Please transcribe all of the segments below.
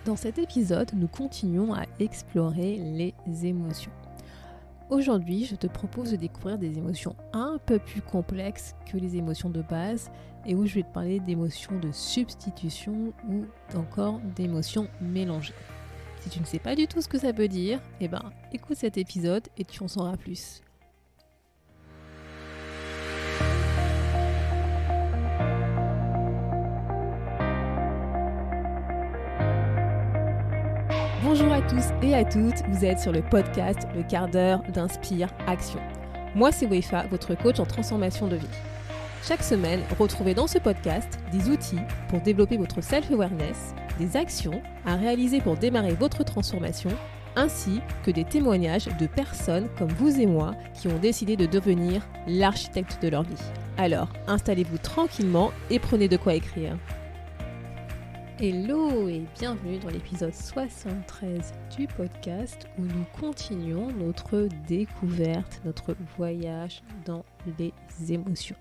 Dans cet épisode, nous continuons à explorer les émotions. Aujourd'hui, je te propose de découvrir des émotions un peu plus complexes que les émotions de base et où je vais te parler d'émotions de substitution ou encore d'émotions mélangées. Si tu ne sais pas du tout ce que ça veut dire, écoute cet épisode et tu en sauras plus. Bonjour à tous et à toutes, vous êtes sur le podcast Le quart d'heure d'Inspire Action. Moi c'est Wefa, votre coach en transformation de vie. Chaque semaine, retrouvez dans ce podcast des outils pour développer votre self-awareness, des actions à réaliser pour démarrer votre transformation, ainsi que des témoignages de personnes comme vous et moi qui ont décidé de devenir l'architecte de leur vie. Alors, installez-vous tranquillement et prenez de quoi écrire. Hello et bienvenue dans l'épisode 73 du podcast où nous continuons notre découverte, notre voyage dans les émotions.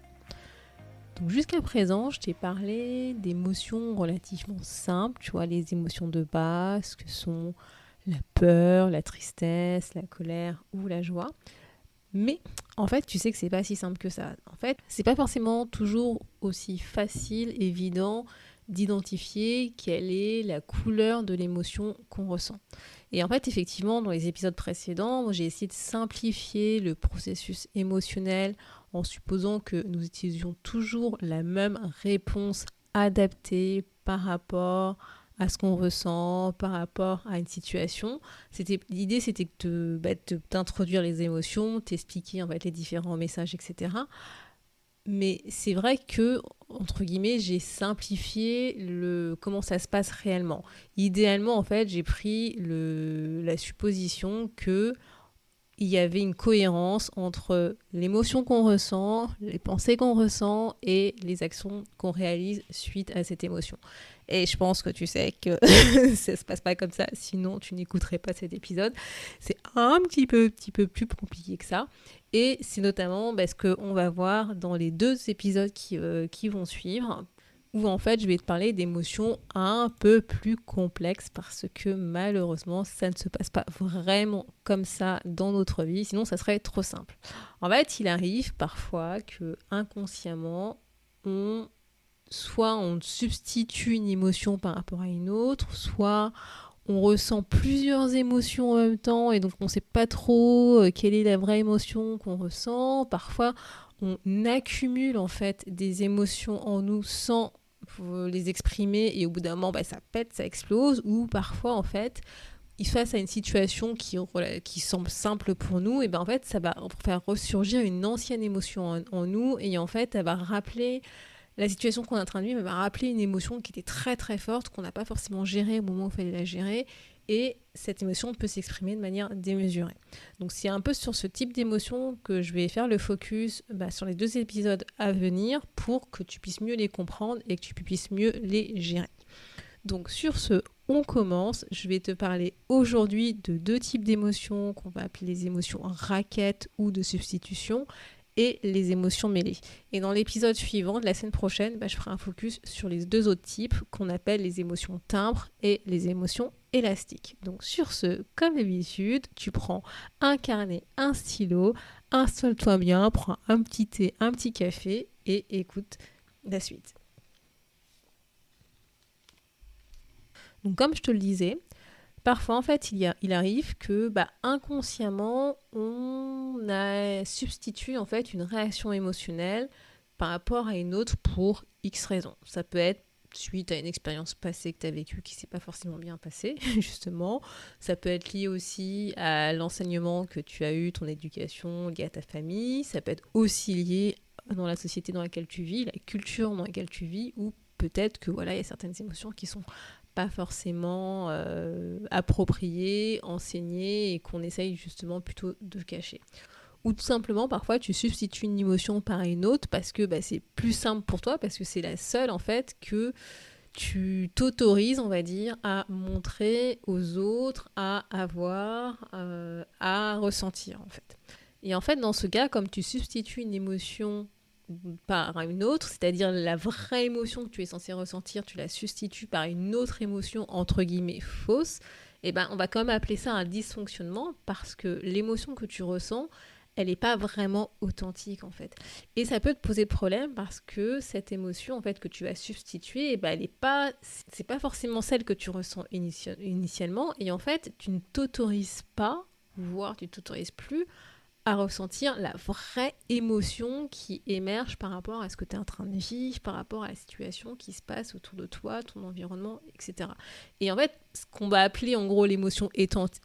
Donc jusqu'à présent, je t'ai parlé d'émotions relativement simples, tu vois, les émotions de base que sont la peur, la tristesse, la colère ou la joie. Mais en fait, tu sais que c'est pas si simple que ça. En fait, c'est pas forcément toujours aussi facile, évident d'identifier quelle est la couleur de l'émotion qu'on ressent. Et en fait, effectivement, dans les épisodes précédents, j'ai essayé de simplifier le processus émotionnel en supposant que nous utilisions toujours la même réponse adaptée par rapport à ce qu'on ressent, par rapport à une situation. L'idée, c'était de t'introduire les émotions, t'expliquer en fait les différents messages, etc. Mais c'est vrai que, entre guillemets, j'ai simplifié comment ça se passe réellement. Idéalement, en fait, j'ai pris la supposition qu'il y avait une cohérence entre l'émotion qu'on ressent, les pensées qu'on ressent et les actions qu'on réalise suite à cette émotion. Et je pense que tu sais que ça se passe pas comme ça, sinon tu n'écouterais pas cet épisode. C'est un petit peu plus compliqué que ça. Et c'est notamment ce qu'on va voir dans les 2 épisodes qui vont suivre, où en fait je vais te parler d'émotions un peu plus complexes parce que malheureusement ça ne se passe pas vraiment comme ça dans notre vie, sinon ça serait trop simple. En fait, il arrive parfois que inconsciemment on substitue une émotion par rapport à une autre, soit on ressent plusieurs émotions en même temps et donc on ne sait pas trop quelle est la vraie émotion qu'on ressent. Parfois, on accumule en fait des émotions en nous sans les exprimer et au bout d'un moment, ça pète, ça explose. Ou parfois, en fait, face à une situation qui semble simple pour nous, et en fait, ça va faire ressurgir une ancienne émotion en nous et en fait, elle va rappeler la situation qu'on est en train de vivre, va rappeler une émotion qui était très très forte, qu'on n'a pas forcément gérée au moment où il fallait la gérer, et cette émotion peut s'exprimer de manière démesurée. Donc c'est un peu sur ce type d'émotion que je vais faire le focus sur les 2 épisodes à venir pour que tu puisses mieux les comprendre et que tu puisses mieux les gérer. Donc sur ce, on commence. Je vais te parler aujourd'hui de 2 types d'émotions qu'on va appeler les émotions raquettes ou de substitution, et les émotions mêlées. Et dans l'épisode suivant, de la semaine prochaine, je ferai un focus sur les 2 autres types qu'on appelle les émotions timbres et les émotions élastiques. Donc sur ce, comme d'habitude, tu prends un carnet, un stylo, installe-toi bien, prends un petit thé, un petit café et écoute la suite. Donc comme je te le disais, parfois, en fait, il arrive que inconsciemment, on a substitué en fait une réaction émotionnelle par rapport à une autre pour X raisons. Ça peut être suite à une expérience passée que tu as vécue qui ne s'est pas forcément bien passée, justement. Ça peut être lié aussi à l'enseignement que tu as eu, ton éducation liée à ta famille. Ça peut être aussi lié dans la société dans laquelle tu vis, la culture dans laquelle tu vis, ou peut-être que il y a certaines émotions qui sont pas forcément approprié, enseigné et qu'on essaye justement plutôt de cacher. Ou tout simplement, parfois, tu substitues une émotion par une autre parce que c'est plus simple pour toi, parce que c'est la seule en fait que tu t'autorises, on va dire, à montrer aux autres, à avoir, à ressentir en fait. Et en fait, dans ce cas, comme tu substitues une émotion par une autre, c'est-à-dire la vraie émotion que tu es censé ressentir, tu la substitues par une autre émotion entre guillemets fausse, et ben on va quand même appeler ça un dysfonctionnement parce que l'émotion que tu ressens, elle n'est pas vraiment authentique en fait. Et ça peut te poser problème parce que cette émotion en fait que tu vas substituer, eh ben, c'est pas forcément celle que tu ressens initialement, et en fait tu ne t'autorises pas, voire tu ne t'autorises plus à ressentir la vraie émotion qui émerge par rapport à ce que tu es en train de vivre, par rapport à la situation qui se passe autour de toi, ton environnement, etc. Et en fait, ce qu'on va appeler en gros l'émotion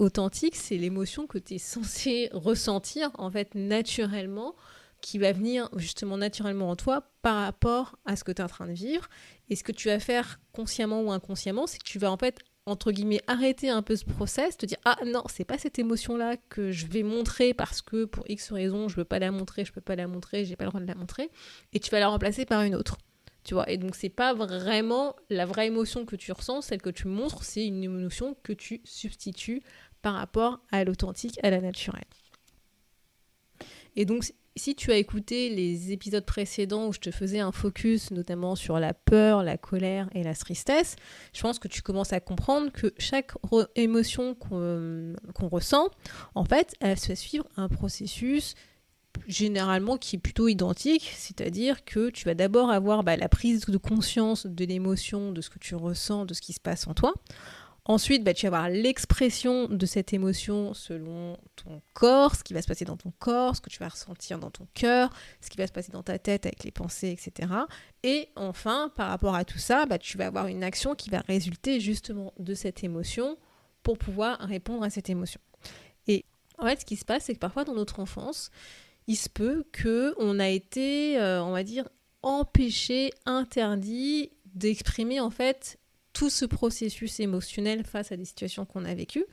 authentique, c'est l'émotion que tu es censé ressentir en fait naturellement, qui va venir justement naturellement en toi par rapport à ce que tu es en train de vivre. Et ce que tu vas faire consciemment ou inconsciemment, c'est que tu vas en fait entre guillemets, arrêter un peu ce process, te dire « Ah non, c'est pas cette émotion-là que je vais montrer parce que pour X raison, je peux pas la montrer, j'ai pas le droit de la montrer. » Et tu vas la remplacer par une autre. Tu vois, et donc c'est pas vraiment la vraie émotion que tu ressens, celle que tu montres, c'est une émotion que tu substitues par rapport à l'authentique, à la naturelle. Et donc, si tu as écouté les épisodes précédents où je te faisais un focus notamment sur la peur, la colère et la tristesse, je pense que tu commences à comprendre que chaque émotion qu'on ressent, en fait, elle se fait suivre un processus généralement qui est plutôt identique, c'est-à-dire que tu vas d'abord avoir la prise de conscience de l'émotion, de ce que tu ressens, de ce qui se passe en toi. Ensuite, tu vas avoir l'expression de cette émotion selon ton corps, ce qui va se passer dans ton corps, ce que tu vas ressentir dans ton cœur, ce qui va se passer dans ta tête avec les pensées, etc. Et enfin, par rapport à tout ça, tu vas avoir une action qui va résulter justement de cette émotion pour pouvoir répondre à cette émotion. Et en fait, ce qui se passe, c'est que parfois dans notre enfance, il se peut qu'on a été, on va dire, empêché, interdit d'exprimer en fait tout ce processus émotionnel face à des situations qu'on a vécues.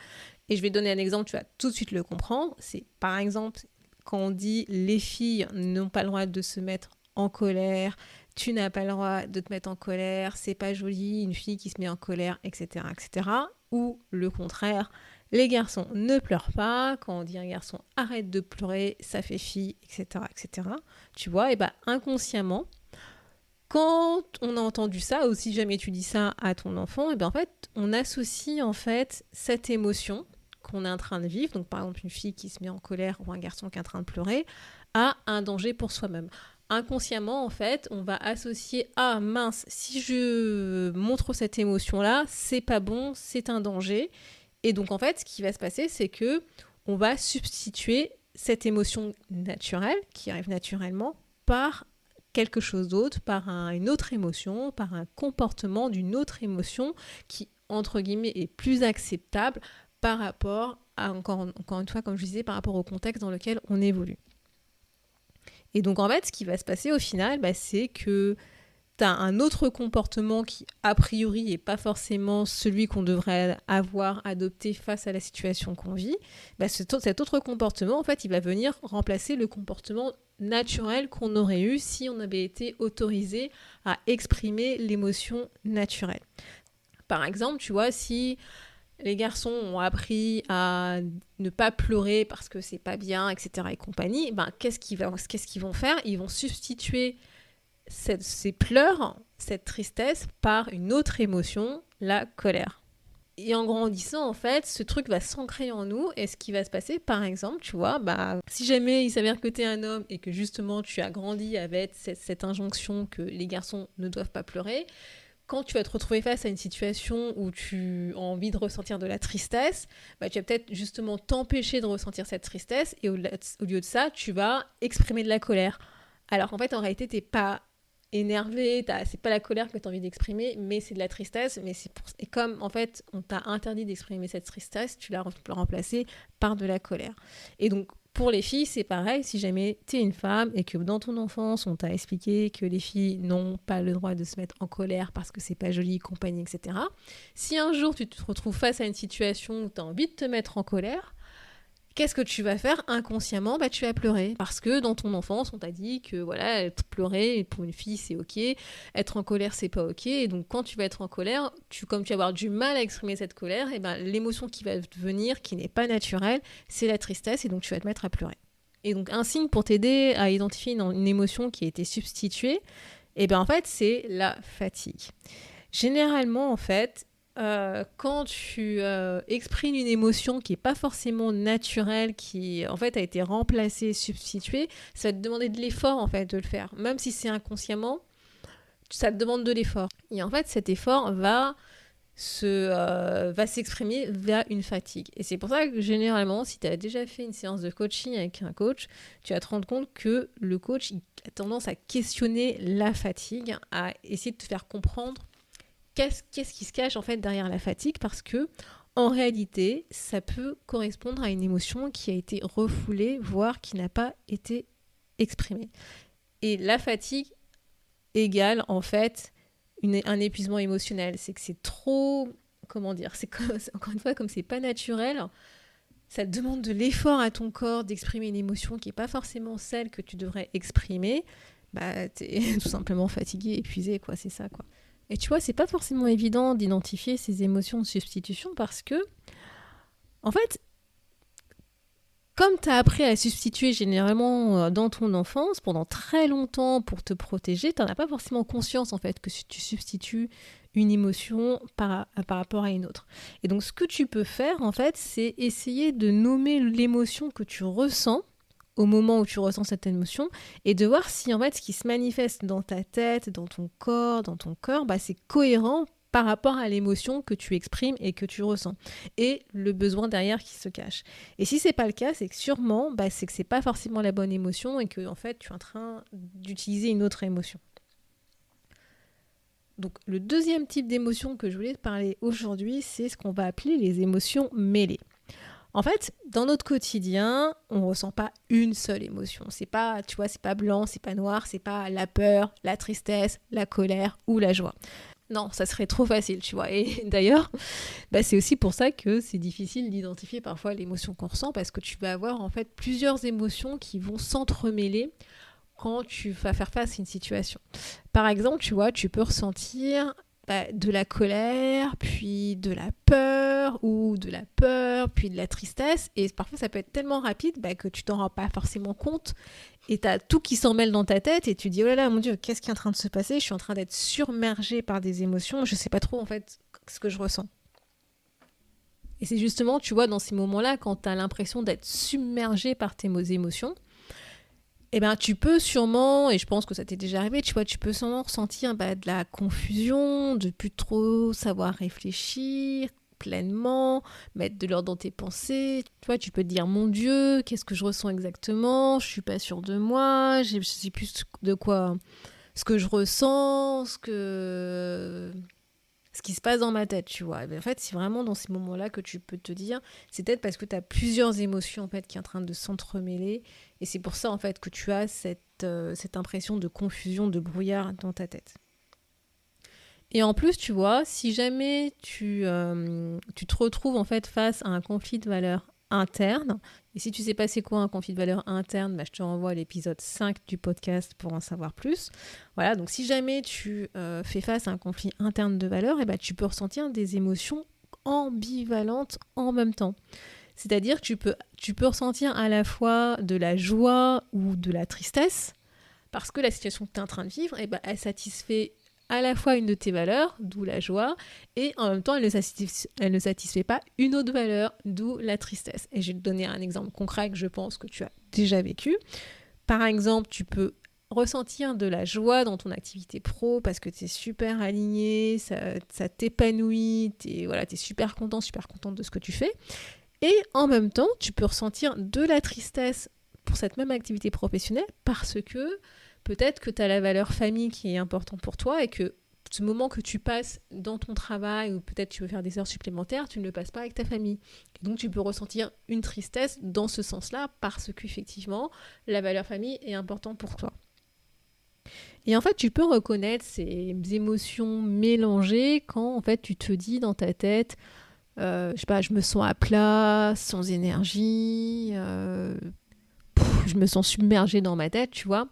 Et je vais donner un exemple, tu vas tout de suite le comprendre. C'est par exemple quand on dit les filles n'ont pas le droit de se mettre en colère, tu n'as pas le droit de te mettre en colère, c'est pas joli, une fille qui se met en colère, etc., etc. Ou le contraire, les garçons ne pleurent pas, quand on dit un garçon arrête de pleurer, ça fait fille, etc., etc. Tu vois, et inconsciemment, quand on a entendu ça, ou si jamais tu dis ça à ton enfant, et en fait, on associe en fait cette émotion qu'on est en train de vivre, donc par exemple une fille qui se met en colère ou un garçon qui est en train de pleurer, à un danger pour soi-même. Inconsciemment, en fait, on va associer « Ah mince, si je montre cette émotion-là, c'est pas bon, c'est un danger. » Et donc en fait, ce qui va se passer, c'est que on va substituer cette émotion naturelle, qui arrive naturellement, par quelque chose d'autre, par une autre émotion, par un comportement d'une autre émotion qui, entre guillemets, est plus acceptable par rapport à, encore une fois, comme je disais, par rapport au contexte dans lequel on évolue. Et donc, en fait, ce qui va se passer au final, c'est que tu as un autre comportement qui, a priori, n'est pas forcément celui qu'on devrait avoir adopté face à la situation qu'on vit. Cet autre comportement, en fait, il va venir remplacer le comportement naturel qu'on aurait eu si on avait été autorisé à exprimer l'émotion naturelle. Par exemple, tu vois, si les garçons ont appris à ne pas pleurer parce que c'est pas bien, etc. et compagnie, qu'est-ce qu'ils vont faire ? Ils vont substituer ces pleurs, cette tristesse, par une autre émotion, la colère. Et en grandissant, en fait, ce truc va s'ancrer en nous. Et ce qui va se passer, par exemple, tu vois, si jamais il s'avère que tu es un homme et que justement tu as grandi avec cette injonction que les garçons ne doivent pas pleurer, quand tu vas te retrouver face à une situation où tu as envie de ressentir de la tristesse, tu vas peut-être justement t'empêcher de ressentir cette tristesse et au lieu de ça, tu vas exprimer de la colère. Alors qu'en fait, en réalité, t'es pas énervé, c'est pas la colère que tu as envie d'exprimer, mais c'est de la tristesse. Et comme en fait on t'a interdit d'exprimer cette tristesse, tu l'as remplacée par de la colère. Et donc pour les filles, c'est pareil, si jamais tu es une femme et que dans ton enfance on t'a expliqué que les filles n'ont pas le droit de se mettre en colère parce que c'est pas joli, compagnie, etc. Si un jour tu te retrouves face à une situation où tu as envie de te mettre en colère, qu'est-ce que tu vas faire inconsciemment ? Tu vas pleurer. Parce que dans ton enfance, on t'a dit que voilà, pleurer pour une fille, c'est ok. Être en colère, c'est pas ok. Et donc, quand tu vas être en colère, comme tu vas avoir du mal à exprimer cette colère, l'émotion qui va venir, qui n'est pas naturelle, c'est la tristesse. Et donc, tu vas te mettre à pleurer. Et donc un signe pour t'aider à identifier une émotion qui a été substituée, et bien en fait c'est la fatigue. Généralement en fait, quand tu exprimes une émotion qui n'est pas forcément naturelle, qui en fait a été remplacée, substituée, ça va te demander de l'effort en fait de le faire. Même si c'est inconsciemment, ça te demande de l'effort. Et en fait cet effort va s'exprimer via une fatigue. Et c'est pour ça que généralement, si tu as déjà fait une séance de coaching avec un coach, tu vas te rendre compte que le coach il a tendance à questionner la fatigue, à essayer de te faire comprendre qu'est-ce qui se cache en fait derrière la fatigue, parce que en réalité, ça peut correspondre à une émotion qui a été refoulée, voire qui n'a pas été exprimée. Et la fatigue égale en fait un épuisement émotionnel. C'est que c'est trop, comment dire, encore une fois, comme c'est pas naturel, ça demande de l'effort à ton corps d'exprimer une émotion qui n'est pas forcément celle que tu devrais exprimer. Bah, t'es tout simplement fatigué, épuisé, quoi, c'est ça, quoi. Et tu vois, c'est pas forcément évident d'identifier ces émotions de substitution parce que, en fait, comme tu as appris à substituer généralement dans ton enfance pendant très longtemps pour te protéger, tu n'en as pas forcément conscience en fait que tu substitues une émotion par rapport à une autre. Et donc ce que tu peux faire en fait, c'est essayer de nommer l'émotion que tu ressens au moment où tu ressens cette émotion et de voir si en fait ce qui se manifeste dans ta tête, dans ton corps, bah, c'est cohérent par rapport à l'émotion que tu exprimes et que tu ressens, et le besoin derrière qui se cache. Et si c'est pas le cas, c'est que sûrement, c'est que c'est pas forcément la bonne émotion et que en fait, tu es en train d'utiliser une autre émotion. Donc, le deuxième type d'émotion que je voulais te parler aujourd'hui, c'est ce qu'on va appeler les émotions mêlées. En fait, dans notre quotidien, on ressent pas une seule émotion. C'est pas, tu vois, c'est pas blanc, c'est pas noir, c'est pas la peur, la tristesse, la colère ou la joie. Non, ça serait trop facile, tu vois. Et d'ailleurs, c'est aussi pour ça que c'est difficile d'identifier parfois l'émotion qu'on ressent, parce que tu vas avoir en fait plusieurs émotions qui vont s'entremêler quand tu vas faire face à une situation. Par exemple, tu vois, tu peux ressentir de la colère, puis de la peur, ou de la peur, puis de la tristesse. Et parfois, ça peut être tellement rapide que tu t'en rends pas forcément compte. Et t'as tout qui s'en mêle dans ta tête et tu dis, oh là là, mon Dieu, qu'est-ce qui est en train de se passer ? Je suis en train d'être submergée par des émotions. Je sais pas trop, en fait, ce que je ressens. Et c'est justement, tu vois, dans ces moments-là, quand t'as l'impression d'être submergée par tes émotions, tu peux sûrement, et je pense que ça t'est déjà arrivé, tu vois, tu peux sûrement ressentir de la confusion, de plus trop savoir réfléchir pleinement, mettre de l'ordre dans tes pensées. Tu vois, tu peux te dire, mon Dieu, qu'est-ce que je ressens exactement ? Je suis pas sûre de moi, je sais plus de quoi, ce que je ressens, ce qui se passe dans ma tête, tu vois. En fait, c'est vraiment dans ces moments-là que tu peux te dire, c'est peut-être parce que tu as plusieurs émotions en fait qui sont en train de s'entremêler, et c'est pour ça en fait que tu as cette impression de confusion, de brouillard dans ta tête. Et en plus, tu vois, si jamais tu te retrouves en fait face à un conflit de valeurs interne, et si tu sais pas c'est quoi un conflit de valeurs interne, je te renvoie à l'épisode 5 du podcast pour en savoir plus. Voilà, donc si jamais tu fais face à un conflit interne de valeurs, tu peux ressentir des émotions ambivalentes en même temps. C'est-à-dire que tu peux ressentir à la fois de la joie ou de la tristesse, parce que la situation que tu es en train de vivre, elle satisfait à la fois une de tes valeurs, d'où la joie, et en même temps, elle ne satisfait pas une autre valeur, d'où la tristesse. Et je vais te donner un exemple concret que je pense que tu as déjà vécu. Par exemple, tu peux ressentir de la joie dans ton activité pro parce que tu es super aligné, ça t'épanouit, tu es super content, super contente de ce que tu fais. Et en même temps, tu peux ressentir de la tristesse pour cette même activité professionnelle parce que peut-être que tu as la valeur famille qui est importante pour toi et que ce moment que tu passes dans ton travail ou peut-être tu veux faire des heures supplémentaires, tu ne le passes pas avec ta famille. Et donc tu peux ressentir une tristesse dans ce sens-là parce qu'effectivement, la valeur famille est importante pour toi. Et en fait, tu peux reconnaître ces émotions mélangées quand en fait tu te dis dans ta tête, je me sens à plat, sans énergie, je me sens submergée dans ma tête, tu vois.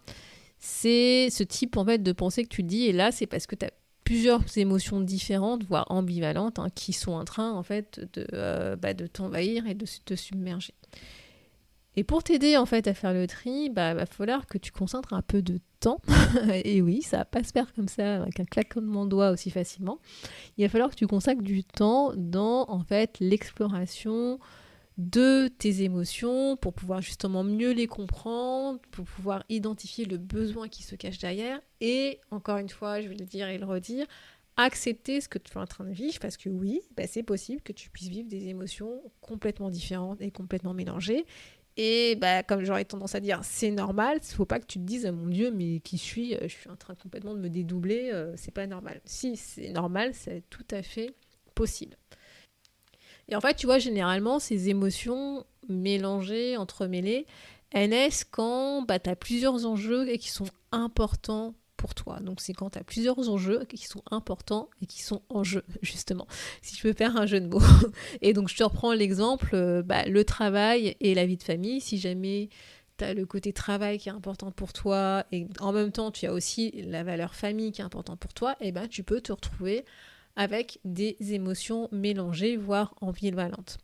C'est ce type en fait de pensée que tu te dis, et là c'est parce que tu as plusieurs émotions différentes, voire ambivalentes, qui sont en train en fait de t'envahir et de te submerger. Et pour t'aider en fait à faire le tri, va falloir que tu concentres un peu de temps. Et oui, ça va pas se faire comme ça avec un claquement de doigts aussi facilement. Il va falloir que tu consacres du temps dans en fait l'exploration de tes émotions pour pouvoir justement mieux les comprendre, pour pouvoir identifier le besoin qui se cache derrière et encore une fois, je vais le dire et le redire, accepter ce que tu es en train de vivre parce que oui, c'est possible que tu puisses vivre des émotions complètement différentes et complètement mélangées. Et comme j'aurais tendance à dire, c'est normal, il ne faut pas que tu te dises, mon Dieu, mais qui je suis en train complètement de me dédoubler, c'est pas normal. Si, c'est normal, c'est tout à fait possible. Et en fait, tu vois, généralement, ces émotions mélangées, entremêlées, elles naissent quand tu as plusieurs enjeux et qui sont importants pour toi. Donc, c'est quand tu as plusieurs enjeux qui sont importants et qui sont en jeu, justement, si je peux faire un jeu de mots. Et donc, je te reprends l'exemple, le travail et la vie de famille. Si jamais tu as le côté travail qui est important pour toi et en même temps, tu as aussi la valeur famille qui est importante pour toi, tu peux te retrouver avec des émotions mélangées, voire ambivalentes.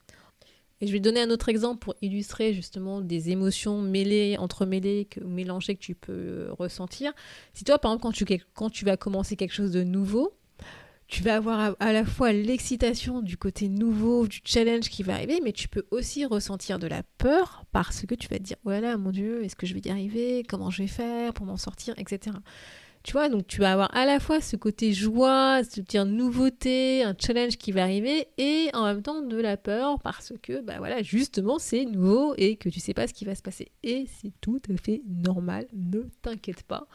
Et je vais donner un autre exemple pour illustrer justement des émotions mêlées, entremêlées, mélangées que tu peux ressentir. Si toi, par exemple, quand tu vas commencer quelque chose de nouveau, tu vas avoir à la fois l'excitation du côté nouveau, du challenge qui va arriver, mais tu peux aussi ressentir de la peur parce que tu vas te dire, voilà, mon Dieu, est-ce que je vais y arriver? Comment je vais faire pour m'en sortir, etc. Tu vois, donc tu vas avoir à la fois ce côté joie, ce côté nouveauté, un challenge qui va arriver et en même temps de la peur parce que justement c'est nouveau et que tu sais pas ce qui va se passer. Et c'est tout à fait normal, ne t'inquiète pas,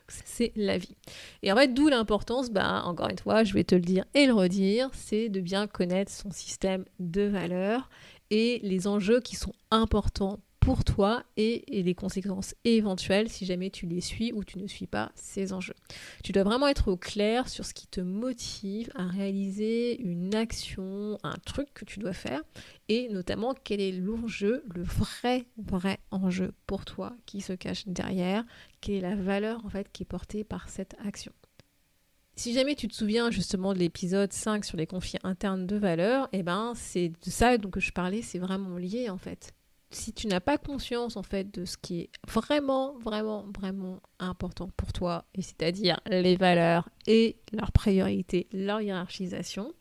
c'est la vie. Et en fait, d'où l'importance, encore une fois, je vais te le dire et le redire, c'est de bien connaître son système de valeurs et les enjeux qui sont importants pour toi et les conséquences éventuelles si jamais tu les suis ou tu ne suis pas ces enjeux. Tu dois vraiment être au clair sur ce qui te motive à réaliser une action, un truc que tu dois faire et notamment quel est l'enjeu, le vrai enjeu pour toi qui se cache derrière, quelle est la valeur en fait qui est portée par cette action. Si jamais tu te souviens justement de l'épisode 5 sur les conflits internes de valeurs, c'est de ça dont je parlais, c'est vraiment lié en fait. Si tu n'as pas conscience en fait de ce qui est vraiment important pour toi, et c'est-à-dire les valeurs et leurs priorités, leur hiérarchisation,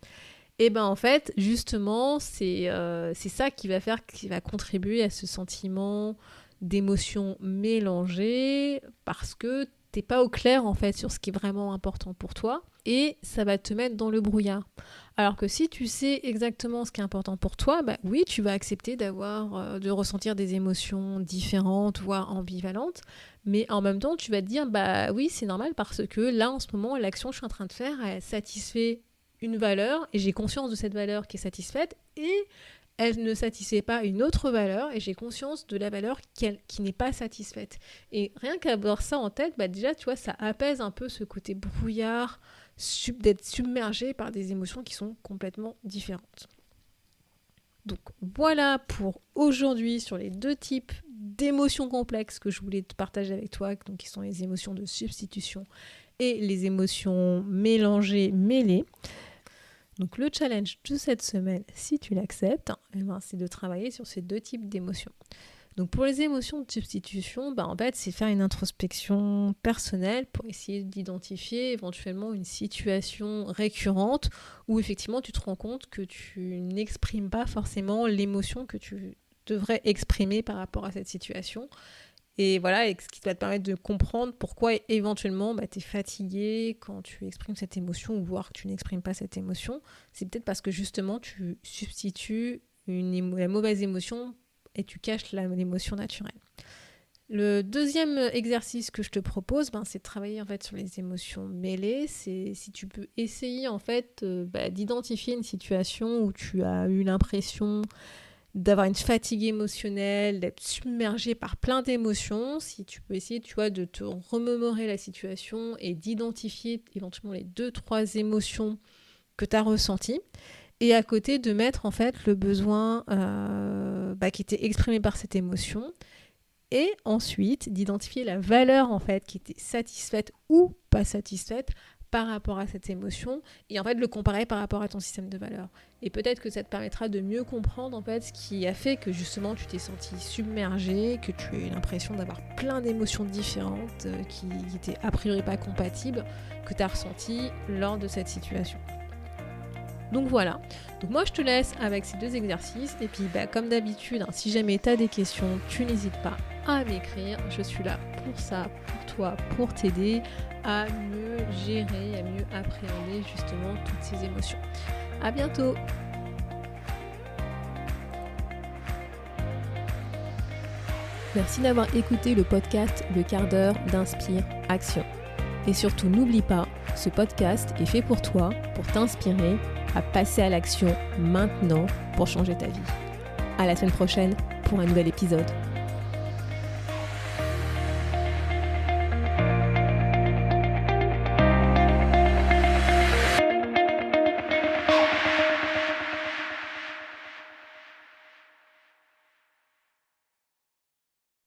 en fait justement c'est ça qui va contribuer à ce sentiment d'émotions mélangées parce que t'es pas au clair en fait sur ce qui est vraiment important pour toi et ça va te mettre dans le brouillard. Alors que si tu sais exactement ce qui est important pour toi, oui, tu vas accepter de ressentir des émotions différentes, voire ambivalentes, mais en même temps, tu vas te dire, oui, c'est normal parce que là, en ce moment, l'action que je suis en train de faire, elle satisfait une valeur et j'ai conscience de cette valeur qui est satisfaite et elle ne satisfait pas une autre valeur et j'ai conscience de la valeur qui n'est pas satisfaite. Et rien qu'avoir ça en tête, déjà, tu vois, ça apaise un peu ce côté brouillard, d'être submergé par des émotions qui sont complètement différentes. Donc voilà pour aujourd'hui sur les deux types d'émotions complexes que je voulais te partager avec toi, donc qui sont les émotions de substitution et les émotions mélangées, mêlées. Donc le challenge de cette semaine, si tu l'acceptes, c'est de travailler sur ces deux types d'émotions. Donc pour les émotions de substitution, en fait, c'est faire une introspection personnelle pour essayer d'identifier éventuellement une situation récurrente où effectivement tu te rends compte que tu n'exprimes pas forcément l'émotion que tu devrais exprimer par rapport à cette situation. Et voilà, et ce qui va te permettre de comprendre pourquoi éventuellement tu es fatigué quand tu exprimes cette émotion ou voire que tu n'exprimes pas cette émotion. C'est peut-être parce que justement tu substitues la mauvaise émotion et tu caches l'émotion naturelle. Le deuxième exercice que je te propose, c'est de travailler en fait sur les émotions mêlées. C'est si tu peux essayer en fait d'identifier une situation où tu as eu l'impression d'avoir une fatigue émotionnelle, d'être submergé par plein d'émotions, si tu peux essayer, tu vois, de te remémorer la situation et d'identifier éventuellement les 2-3 émotions que tu as ressenties, et à côté de mettre en fait le besoin qui était exprimé par cette émotion, et ensuite d'identifier la valeur en fait qui était satisfaite ou pas satisfaite par rapport à cette émotion et en fait le comparer par rapport à ton système de valeurs. Et peut-être que ça te permettra de mieux comprendre en fait ce qui a fait que justement tu t'es senti submergé, que tu as eu l'impression d'avoir plein d'émotions différentes qui n'étaient a priori pas compatibles, que tu as ressenti lors de cette situation. Donc voilà, donc moi je te laisse avec ces 2 exercices et puis comme d'habitude, si jamais tu as des questions, tu n'hésites pas à m'écrire, je suis là pour ça, pour toi, pour t'aider à mieux gérer, à mieux appréhender justement toutes ces émotions. À bientôt. Merci d'avoir écouté le podcast Le quart d'heure d'Inspire Action. Et surtout n'oublie pas, ce podcast est fait pour toi, pour t'inspirer à passer à l'action maintenant pour changer ta vie. À la semaine prochaine pour un nouvel épisode.